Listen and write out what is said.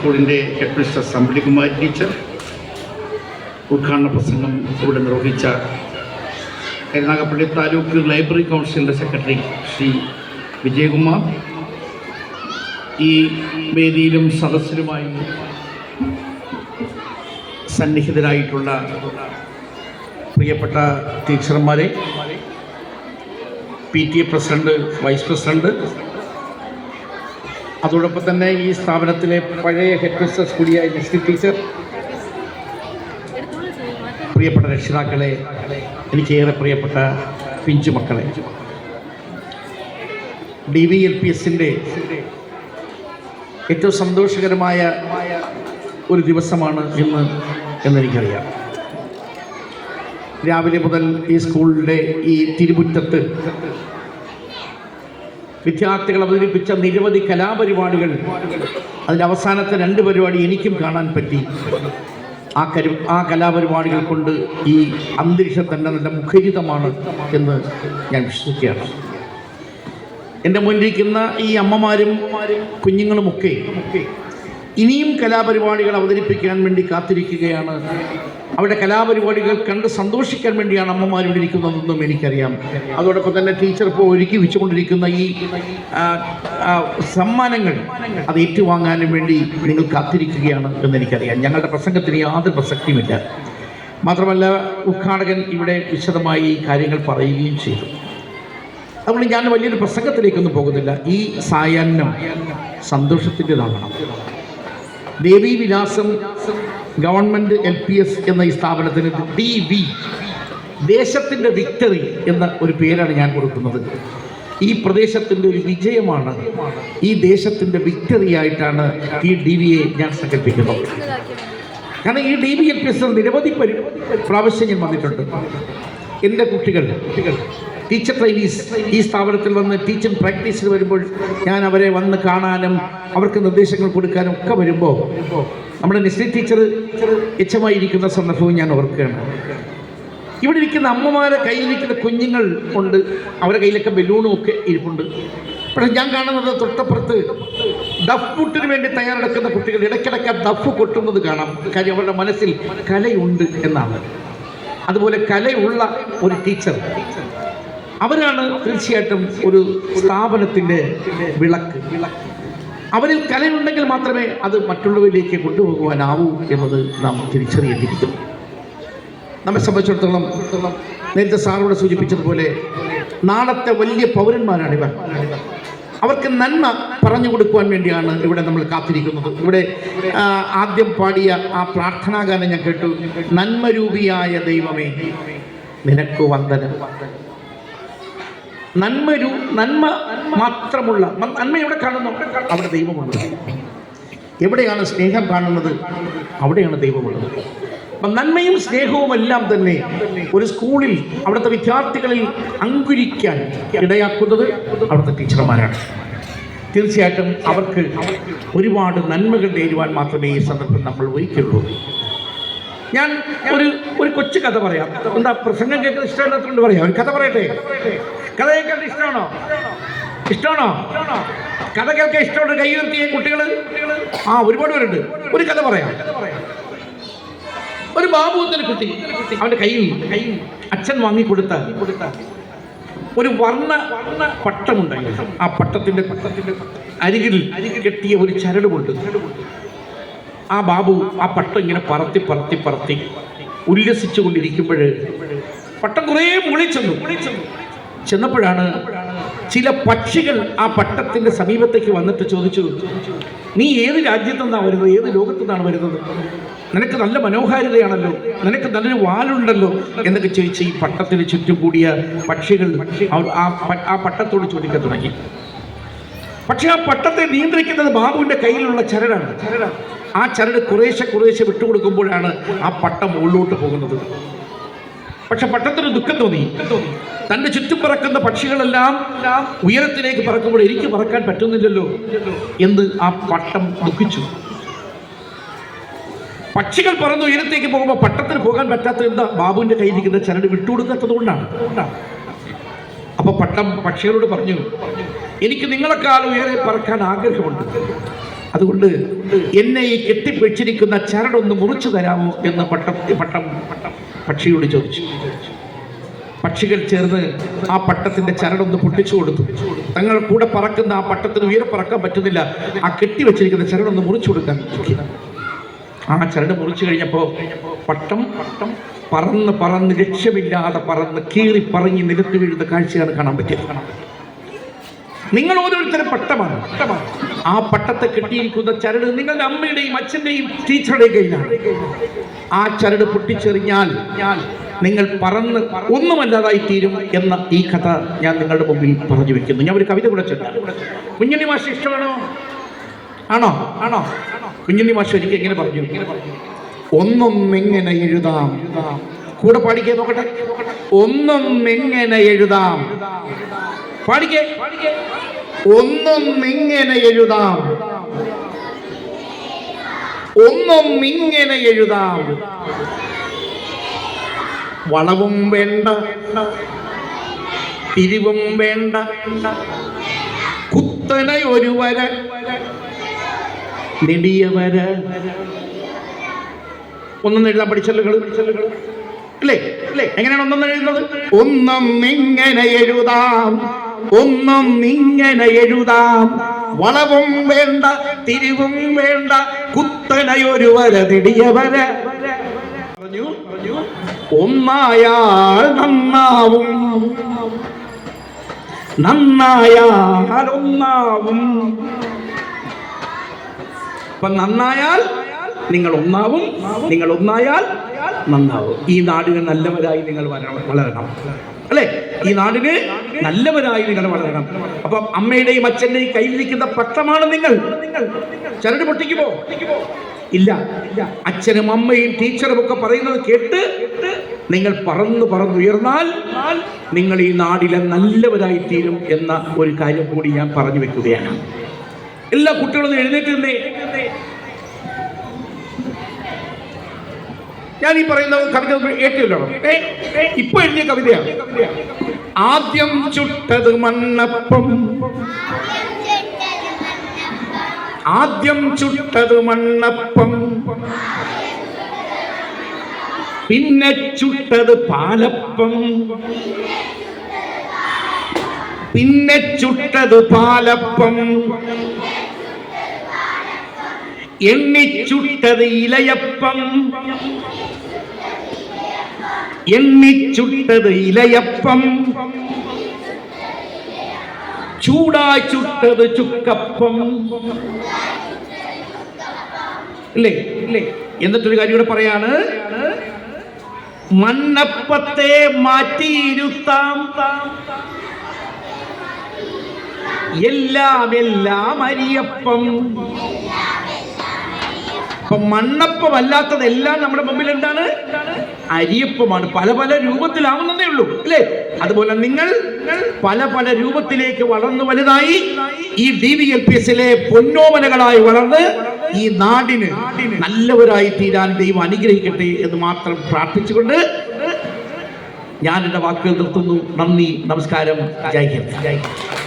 സ്കൂളിൻ്റെ head mister അമ്പിളികുമാരി teacher, ഉദ്ഘാടന പ്രസംഗം ഇവിടെ നിർവഹിച്ച കരുനാഗപ്പള്ളി താലൂക്ക് ലൈബ്രറി കൗൺസിലിൻ്റെ സെക്രട്ടറി ശ്രീ വിജയകുമാർ, ഈ വേദിയിലും സദസ്സിലുമായി സന്നിഹിതരായിട്ടുള്ള പ്രിയപ്പെട്ട ടീച്ചർമാരെ, PTA പ്രസിഡന്റ്, വൈസ് പ്രസിഡന്റ്, അതോടൊപ്പം തന്നെ ഈ സ്ഥാപനത്തിലെ പഴയ ഹെഡ് മിസ്റ്റേഴ്സ് കൂടിയായ നെസ്ലി ടീച്ചർ, പ്രിയപ്പെട്ട രക്ഷിതാക്കളെ, എനിക്കേറെ പ്രിയപ്പെട്ട പിഞ്ചു മക്കളെ, DVLPSൻ്റെ ഏറ്റവും സന്തോഷകരമായ ഒരു ദിവസമാണ് ഇന്ന് എന്നെനിക്കറിയാം. രാവിലെ മുതൽ ഈ സ്കൂളിൻ്റെ ഈ തിരുമുറ്റത്ത് വിദ്യാർത്ഥികൾ അവതരിപ്പിച്ച നിരവധി കലാപരിപാടികൾ, അതിൻ്റെ അവസാനത്തെ 2 പരിപാടി എനിക്കും കാണാൻ പറ്റി. ആ കലാപരിപാടികൾ കൊണ്ട് ഈ അന്തരീക്ഷം തന്നെ നല്ല മുഖരിതമാണ് എന്ന് ഞാൻ വിശ്വസിക്കുകയാണ്. എൻ്റെ മുന്നിലിരിക്കുന്ന ഈ അമ്മമാരും കുഞ്ഞുങ്ങളുമൊക്കെ ഇനിയും കലാപരിപാടികൾ അവതരിപ്പിക്കാൻ വേണ്ടി കാത്തിരിക്കുകയാണ്. അവരുടെ കലാപരിപാടികൾ കണ്ട് സന്തോഷിക്കാൻ വേണ്ടിയാണ് അമ്മമാർ ഇവിടെ ഇരിക്കുന്നതെന്നും എനിക്കറിയാം. അതോടൊപ്പം തന്നെ ടീച്ചർ ഇപ്പോൾ ഒരുക്കി വെച്ചുകൊണ്ടിരിക്കുന്ന ഈ സമ്മാനങ്ങൾ അത് ഏറ്റുവാങ്ങാനും വേണ്ടി നിങ്ങൾ കാത്തിരിക്കുകയാണ് എന്നെനിക്കറിയാം. ഞങ്ങളുടെ പ്രസംഗത്തിന് യാതൊരു പ്രസക്തിയുമില്ല. മാത്രമല്ല, ഉദ്ഘാടകൻ ഇവിടെ വിശദമായി ഈ കാര്യങ്ങൾ പറയുകയും ചെയ്തു. അതുകൊണ്ട് ഞാൻ വലിയൊരു പ്രസംഗത്തിലേക്കൊന്നും പോകുന്നില്ല. ഈ സായാഹ്നം സന്തോഷത്തിൻ്റെതാകണം. ദേവീവിലാസം ഗവൺമെൻറ് LPS എന്ന ഈ സ്ഥാപനത്തിന് DV, ദേശത്തിൻ്റെ വിക്ടറി എന്ന ഒരു പേരാണ് ഞാൻ കൊടുക്കുന്നത്. ഈ പ്രദേശത്തിൻ്റെ ഒരു വിജയമാണ്, ഈ ദേശത്തിൻ്റെ വിക്ടറി ആയിട്ടാണ് ഈ DVയെ ഞാൻ സങ്കല്പിക്കുന്നത്. കാരണം ഈ DVLPS നിരവധി പ്രാവശ്യം ഞാൻ വന്നിട്ടുണ്ട്. എൻ്റെ കുട്ടികൾ ടീച്ചർ ട്രെയിനീസ് ഈ സ്ഥാപനത്തിൽ വന്ന് ടീച്ചിങ് പ്രാക്ടീസിന് വരുമ്പോൾ ഞാൻ അവരെ വന്ന് കാണാനും അവർക്ക് നിർദ്ദേശങ്ങൾ കൊടുക്കാനും ഒക്കെ വരുമ്പോൾ നമ്മുടെ നെസ്ലി ടീച്ചർ എച്ചമായിരിക്കുന്ന സന്ദർഭവും ഞാൻ ഓർക്കുകയാണ്. ഇവിടെ ഇരിക്കുന്ന അമ്മമാരെ കയ്യിലിരിക്കുന്ന കുഞ്ഞുങ്ങൾ ഉണ്ട്, അവരുടെ കയ്യിലൊക്കെ ബലൂണും ഒക്കെ ഇരിപ്പുണ്ട്. പക്ഷേ ഞാൻ കാണുന്നത് തൊട്ടപ്പുറത്ത് ദഫ് മുട്ടിന് വേണ്ടി തയ്യാറെടുക്കുന്ന കുട്ടികൾ ഇടയ്ക്കിടയ്ക്ക് ദഫ് കൊട്ടുന്നത് കാണാം. കാര്യം അവരുടെ മനസ്സിൽ കലയുണ്ട് എന്നാണ്. അതുപോലെ കലയുള്ള ഒരു ടീച്ചർ, അവരാണ് തീർച്ചയായിട്ടും ഒരു സ്ഥാപനത്തിൻ്റെ വിളക്ക്. അവരിൽ കലയുണ്ടെങ്കിൽ മാത്രമേ അത് മറ്റുള്ളവരിലേക്ക് കൊണ്ടുപോകുവാനാവൂ എന്നത് നാം തിരിച്ചറിയേണ്ടിയിരിക്കുന്നു. നമ്മെ സംബന്ധിച്ചിടത്തോളം നേരത്തെ സാറോട് സൂചിപ്പിച്ചതുപോലെ നാളത്തെ വലിയ പൗരന്മാരാണിവർ. അവർക്ക് നന്മ പറഞ്ഞു കൊടുക്കുവാൻ വേണ്ടിയാണ് ഇവിടെ നമ്മൾ കാത്തിരിക്കുന്നത്. ഇവിടെ ആദ്യം പാടിയ ആ പ്രാർത്ഥനാഗാനം ഞാൻ കേട്ടു. നന്മരൂപിയായ ദൈവമേ നിനക്ക് വന്ദനം. നന്മ മാത്രമുള്ള നന്മ എവിടെ കാണുന്നു അവിടെ ദൈവമുള്ളത്. എവിടെയാണ് സ്നേഹം കാണുന്നത് അവിടെയാണ് ദൈവമുള്ളത്. അപ്പം നന്മയും സ്നേഹവും എല്ലാം തന്നെ ഒരു സ്കൂളിൽ അവിടുത്തെ വിദ്യാർത്ഥികളിൽ അങ്കുരിക്കാൻ ഇടയാക്കുന്നത് അവിടുത്തെ ടീച്ചർമാരാണ്. തീർച്ചയായിട്ടും അവർക്ക് ഒരുപാട് നന്മകൾ നേരുവാൻ മാത്രമേ ഈ സന്ദർഭം നമ്മൾ വഹിക്കുള്ളൂ. ഞാൻ ഒരു കൊച്ചു കഥ പറയാം. എന്താ, പ്രസംഗം കേൾക്കുന്ന ഇഷ്ടമില്ലാത്തതുകൊണ്ട് പറയാം. ഒരു കഥ പറയട്ടെ. കഥ കേൾക്കാൻ ഇഷ്ടമാണോ? കഥ കേൾക്കാൻ ഇഷ്ടമുണ്ട് കൈ ഉയർത്തിയ കുട്ടികൾ? ഒരുപാട് പേരുണ്ട്. ഒരു കഥ പറയാം. ഒരു ബാബു എന്നൊരു കുട്ടി, അവന്റെ കയ്യിൽ അച്ഛൻ വാങ്ങിക്കൊടുത്ത ഒരു വർണ്ണ പട്ടമുണ്ടായിരുന്നു. ആ പട്ടത്തിന്റെ അരികിൽ കെട്ടിയ ഒരു ചരടുമുണ്ട്. ആ ബാബു ആ പട്ടം ഇങ്ങനെ പറത്തി ഉല്ലസിച്ചു കൊണ്ടിരിക്കുമ്പോൾ പട്ടം കുറേ മുകളിൽ ചെന്നപ്പോഴാണ് ചില പക്ഷികൾ ആ പട്ടത്തിന്റെ സമീപത്തേക്ക് വന്നിട്ട് ചോദിച്ചു, നീ ഏത് രാജ്യത്തു നിന്നാണ് വരുന്നത്, ഏത് ലോകത്തു നിന്നാണ് വരുന്നത്, നിനക്ക് നല്ല മനോഹാരിതയാണല്ലോ, നിനക്ക് നല്ലൊരു വാലുണ്ടല്ലോ എന്നൊക്കെ ചോദിച്ച് ഈ പട്ടത്തിന് ചുറ്റും കൂടിയ പക്ഷികൾ ആ പട്ടത്തോട് ചോദിക്കാൻ തുടങ്ങി. പക്ഷെ ആ പട്ടത്തെ നിയന്ത്രിക്കുന്നത് ബാബുവിന്റെ കയ്യിലുള്ള ചരടാണ്. ആ ചരട് കുറേശ്ശെ വിട്ടുകൊടുക്കുമ്പോഴാണ് ആ പട്ടം മുകളിലോട്ട് പോകുന്നത്. പക്ഷെ പട്ടത്തിന് ദുഃഖം തോന്നി. തൻ്റെ ചുറ്റും പറക്കുന്ന പക്ഷികളെല്ലാം ഉയരത്തിലേക്ക് പറക്കുമ്പോൾ എനിക്ക് പറക്കാൻ പറ്റുന്നില്ലല്ലോ എന്ന് ആ പട്ടം ദുഃഖിച്ചു. പക്ഷികൾ പറന്ന് ഉയരത്തേക്ക് പോകുമ്പോൾ പട്ടത്തിന് പോകാൻ പറ്റാത്ത എന്താ? ബാബുവിൻ്റെ കയ്യിലിരിക്കുന്ന ചരട് വിട്ടുകൊടുക്കാത്തത് കൊണ്ടാണ്. അപ്പോൾ പട്ടം പക്ഷികളോട് പറഞ്ഞു, എനിക്ക് നിങ്ങളെക്കാൾ ഉയരെ പറക്കാൻ ആഗ്രഹമുണ്ട്, അതുകൊണ്ട് എന്നെ ഈ കെട്ടിപ്പിടിച്ചിരിക്കുന്ന ചരടൊന്ന് മുറിച്ചു തരാമോ എന്ന് പട്ടം പക്ഷിയോട് ചോദിച്ചു. പക്ഷികൾ ചേർന്ന് ആ പട്ടത്തിന്റെ ചരടൊന്ന് പൊട്ടിച്ചു കൊടുത്തു. തങ്ങൾ കൂടെ പറക്കുന്ന ആ പട്ടത്തിന് ഉയരെ പറക്കാൻ പറ്റുന്നില്ല. ആ കെട്ടിവെച്ചിരിക്കുന്ന ചരടൊന്ന് മുറിച്ചു കൊടുക്കാൻ. ആ ചരട് മുറിച്ചു കഴിഞ്ഞപ്പോൾ പട്ടം പറന്ന് ലക്ഷ്യമില്ലാതെ പറന്ന് കീറി പറങ്ങി നിലത്ത് വീഴുന്ന കാഴ്ചയാണ് കാണാൻ പറ്റിയത്. നിങ്ങൾ ഓരോരുത്തരും പട്ടമാണ്. ആ പട്ടത്തെ കെട്ടിയിരിക്കുന്ന ചരട് നിങ്ങളുടെ അമ്മയുടെയും അച്ഛന്റെയും ടീച്ചറുടെയും കയ്യിലാണ്. ആ ചരട് പൊട്ടിച്ചെറിഞ്ഞാൽ നിങ്ങൾ പറന്ന് ഒന്നുമല്ലാതായി തീരും എന്ന ഈ കഥ ഞാൻ നിങ്ങളുടെ മുമ്പിൽ പറഞ്ഞു വെക്കുന്നു. ഞാൻ ഒരു കവിത കൂടെ ചൊല്ലാം. കുഞ്ഞുണ്ണി മാഷ് ഇഷ്ടമാണോ? ആണോ? കുഞ്ഞുണ്ണി മാഷ് ഒരിക്കൽ എങ്ങനെ പറഞ്ഞു? ഒന്നൊന്നെങ്ങനെ എഴുതാം. കൂടെ പാടിക്കേ നോക്കട്ടെ. ഒന്നൊന്നെങ്ങനെ എഴുതാം. പാടിക്കേ. ഒന്നൊന്നിങ്ങനെ എഴുതാം. ഒന്നൊന്നിങ്ങനെ എഴുതാം. വളവും വേണ്ട, തിരിവും വേണ്ട, കുത്തനെ ഒരു വര, നെടിയ വര. ഒന്നും എഴുതാൻ പഠിച്ചല്ലുകൾ അല്ലേ? എങ്ങനെയാണ് ഒന്നും എഴുതുന്നത്? ഒന്നൊന്നിങ്ങനെ എഴുതാം. ഒന്നൊന്നിങ്ങനെ എഴുതാം. വളവും വേണ്ട, തിരിവും വേണ്ട, കുത്തനെയൊരു വര, നെടിയ വര. പറഞ്ഞു ഒന്നായാൽ നന്നാവും, നന്നായാൽ ഒന്നാവും. അപ്പൊ നന്നായാൽ നിങ്ങൾ ഒന്നാവും, നിങ്ങൾ ഒന്നായാൽ നന്നാവും. ഈ നാടിന് നല്ലവരായി നിങ്ങൾ വളരണം അല്ലെ? ഈ നാടിന് നല്ലവരായി നിങ്ങൾ വളരണം. അപ്പൊ അമ്മയുടെയും അച്ഛന്റെയും കയ്യിലിരിക്കുന്ന പട്ടമാണ് നിങ്ങൾ. ചരട് പൊട്ടിക്കുമോ? ഇല്ല. അച്ഛനും അമ്മയും ടീച്ചറും ഒക്കെ പറയുന്നത് കേട്ട് നിങ്ങൾ പറന്നുയർന്നാൽ നിങ്ങൾ ഈ നാടിലെ നല്ലവരായി തീരും എന്ന ഒരു കാര്യം കൂടി ഞാൻ പറഞ്ഞു വെക്കുകയാണ്. എല്ലാ കുട്ടികളും എഴുന്നേറ്റ് നിന്നേ. ഞാൻ ഈ പറയുന്ന കവിത ഏറ്റവും ഇപ്പൊ എഴുതിയ കവിതയാണ്. ആദ്യം ചുട്ടത് മണ്ണപ്പം, ആദ്യം ചുട്ടത് മണ്ണപ്പം, പിന്നെ ചുട്ടത് പാലപ്പം, പിന്നെ ചുട്ടത് പാലപ്പം, എണ്ണിച്ചുട്ടത് ഇലയപ്പം, എണ്ണിച്ചുട്ടത് ഇലയപ്പം, ചൂടായി ചുട്ടത് ചുക്കപ്പം. ഇല്ലേ? എന്നിട്ടൊരു കാര്യം കൂടെ പറയാണ്. മണ്ണപ്പത്തെ മാറ്റിയിരുത്താം, എല്ലാം അരിയപ്പം. അപ്പൊ മണ്ണപ്പം അല്ലാത്തതെല്ലാം നമ്മുടെ മുമ്പിൽ എന്താണ്? അരിയപ്പമാണ്. പല പല രൂപത്തിലാവുന്നതേ ഉള്ളൂ അല്ലേ? അതുപോലെ നിങ്ങൾ പല രൂപത്തിലേക്ക് വളർന്നു വലുതായി ഈ DVLPSലെ പൊന്നോമനകളായി വളർന്ന് ഈ നാടിന് നല്ലവരായി തീരാൻ ദൈവം അനുഗ്രഹിക്കട്ടെ എന്ന് മാത്രം പ്രാർത്ഥിച്ചുകൊണ്ട് ഞാൻ എൻ്റെ വാക്കുകൾ നിർത്തുന്നു. നന്ദി, നമസ്കാരം, ജയ് ഹിന്ദ്.